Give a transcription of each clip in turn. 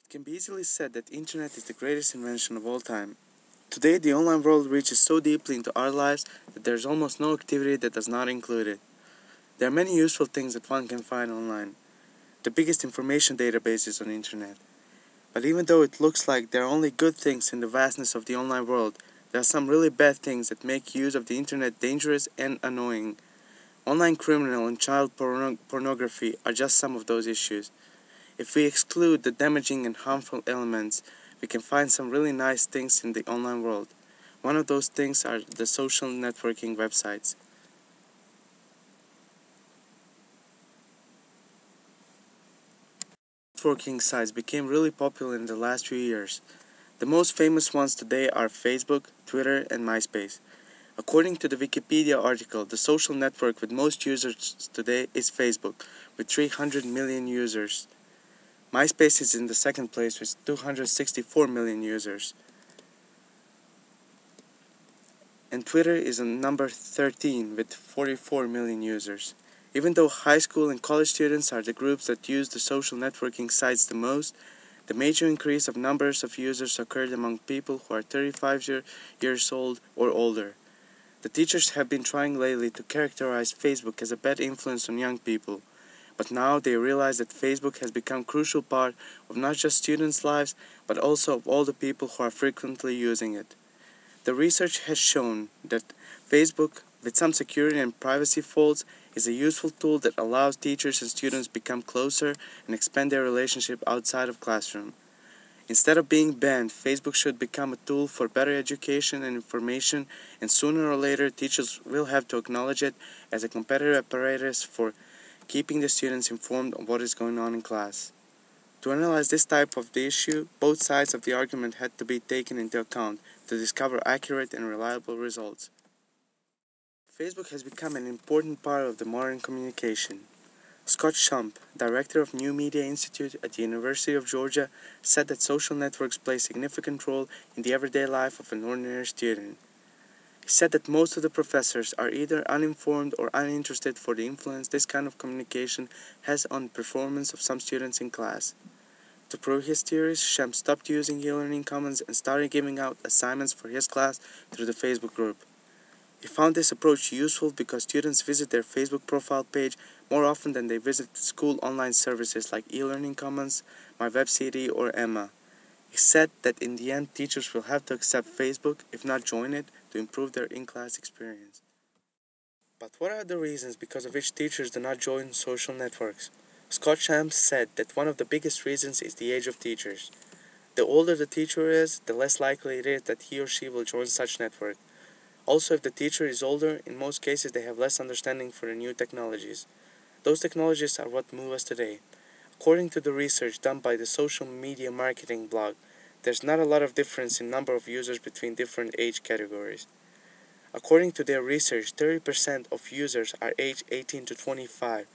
It can be easily said that the internet is the greatest invention of all time. Today, the online world reaches so deeply into our lives that there is almost no activity that does not include it. There are many useful things that one can find online. The biggest information database is on the internet. But even though it looks like there are only good things in the vastness of the online world, there are some really bad things that make use of the internet dangerous and annoying. Online criminal and child pornography are just some of those issues. If we exclude the damaging and harmful elements, we can find some really nice things in the online world. One of those things are the social networking websites. Networking sites became really popular in the last few years. The most famous ones today are Facebook, Twitter, and MySpace. According to the Wikipedia article, the social network with most users today is Facebook, with 300 million users. MySpace is in the second place with 264 million users. And Twitter is on number 13 with 44 million users. Even though high school and college students are the groups that use the social networking sites the most, the major increase of numbers of users occurred among people who are 35 years old or older. The teachers have been trying lately to characterize Facebook as a bad influence on young people, but now they realize that Facebook has become a crucial part of not just students' lives, but also of all the people who are frequently using it. The research has shown that Facebook, with some security and privacy faults, is a useful tool that allows teachers and students to become closer and expand their relationship outside of classroom. Instead of being banned, Facebook should become a tool for better education and information, and sooner or later teachers will have to acknowledge it as a competitive apparatus for keeping the students informed of what is going on in class. To analyze this type of the issue, both sides of the argument had to be taken into account to discover accurate and reliable results. Facebook has become an important part of the modern communication. Scott Shump, director of New Media Institute at the University of Georgia, said that social networks play a significant role in the everyday life of an ordinary student. He said that most of the professors are either uninformed or uninterested for the influence this kind of communication has on the performance of some students in class. To prove his theories, Shump stopped using e-learning commons and started giving out assignments for his class through the Facebook group. He found this approach useful because students visit their Facebook profile page more often than they visit school online services like e-learning commons, MyWebCD, or Emma. He said that in the end teachers will have to accept Facebook, if not join it, to improve their in-class experience. But what are the reasons because of which teachers do not join social networks? Scott Shams said that one of the biggest reasons is the age of teachers. The older the teacher is, the less likely it is that he or she will join such network. Also, if the teacher is older, in most cases they have less understanding for the new technologies. Those technologies are what move us today. According to the research done by the social media marketing blog, there's not a lot of difference in number of users between different age categories. According to their research, 30% of users are aged 18 to 25,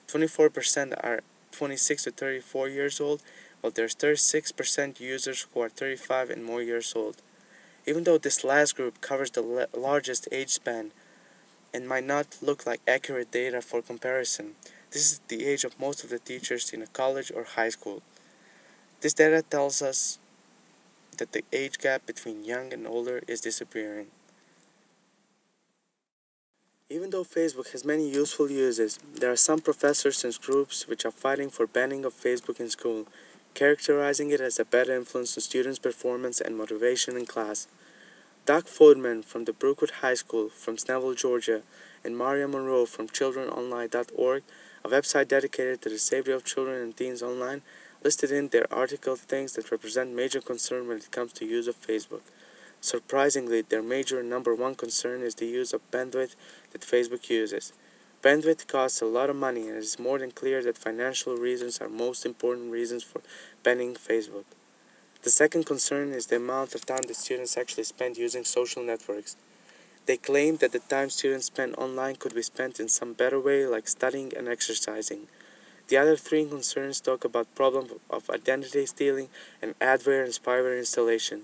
24% are 26 to 34 years old, while there's 36% users who are 35 and more years old. Even though this last group covers the largest age span and might not look like accurate data for comparison, this is the age of most of the teachers in a college or high school. This data tells us that the age gap between young and older is disappearing. Even though Facebook has many useful uses, there are some professors and groups which are fighting for banning of Facebook in school, characterizing it as a bad influence on students' performance and motivation in class. Doug Fodman from the Brookwood High School from Snellville, Georgia, and Maria Monroe from childrenonline.org, a website dedicated to the safety of children and teens online, listed in their article things that represent major concern when it comes to use of Facebook. Surprisingly, their major number one concern is the use of bandwidth that Facebook uses. Bandwidth costs a lot of money, and it is more than clear that financial reasons are most important reasons for banning Facebook. The second concern is the amount of time that students actually spend using social networks. They claim that the time students spend online could be spent in some better way, like studying and exercising. The other three concerns talk about problems of identity stealing and adware and spyware installation.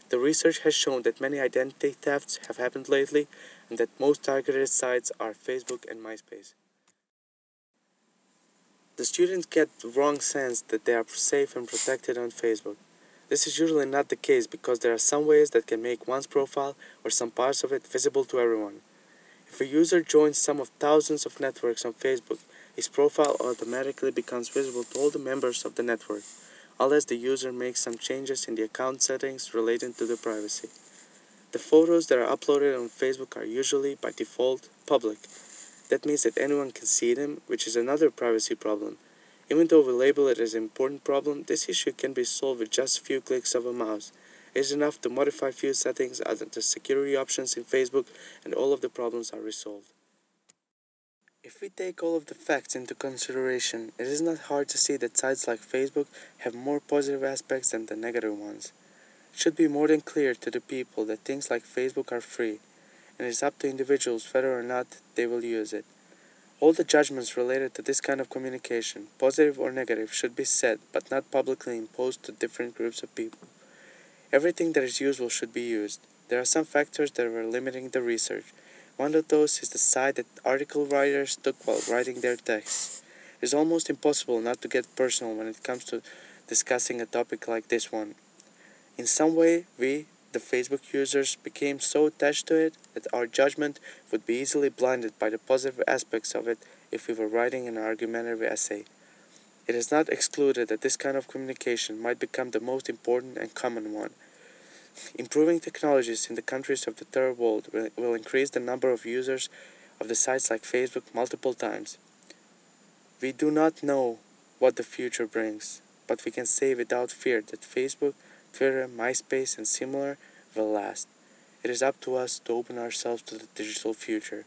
The research has shown that many identity thefts have happened lately, and that most targeted sites are Facebook and MySpace. The students get the wrong sense that they are safe and protected on Facebook. This is usually not the case because there are some ways that can make one's profile or some parts of it visible to everyone. If a user joins some of thousands of networks on Facebook, his profile automatically becomes visible to all the members of the network, unless the user makes some changes in the account settings relating to the privacy. The photos that are uploaded on Facebook are usually, by default, public. That means that anyone can see them, which is another privacy problem. Even though we label it as an important problem, this issue can be solved with just a few clicks of a mouse. It is enough to modify a few settings at the security options in Facebook and all of the problems are resolved. If we take all of the facts into consideration, it is not hard to see that sites like Facebook have more positive aspects than the negative ones. It should be more than clear to the people that things like Facebook are free, and it is up to individuals whether or not they will use it. All the judgments related to this kind of communication, positive or negative, should be said but not publicly imposed to different groups of people. Everything that is useful should be used. There are some factors that are limiting the research. One of those is the side that article writers took while writing their texts. It is almost impossible not to get personal when it comes to discussing a topic like this one. In some way, we, the Facebook users, became so attached to it that our judgment would be easily blinded by the positive aspects of it if we were writing an argumentative essay. It is not excluded that this kind of communication might become the most important and common one. Improving technologies in the countries of the third world will increase the number of users of the sites like Facebook multiple times. We do not know what the future brings, but we can say without fear that Facebook, Twitter, MySpace, and similar will last. It is up to us to open ourselves to the digital future.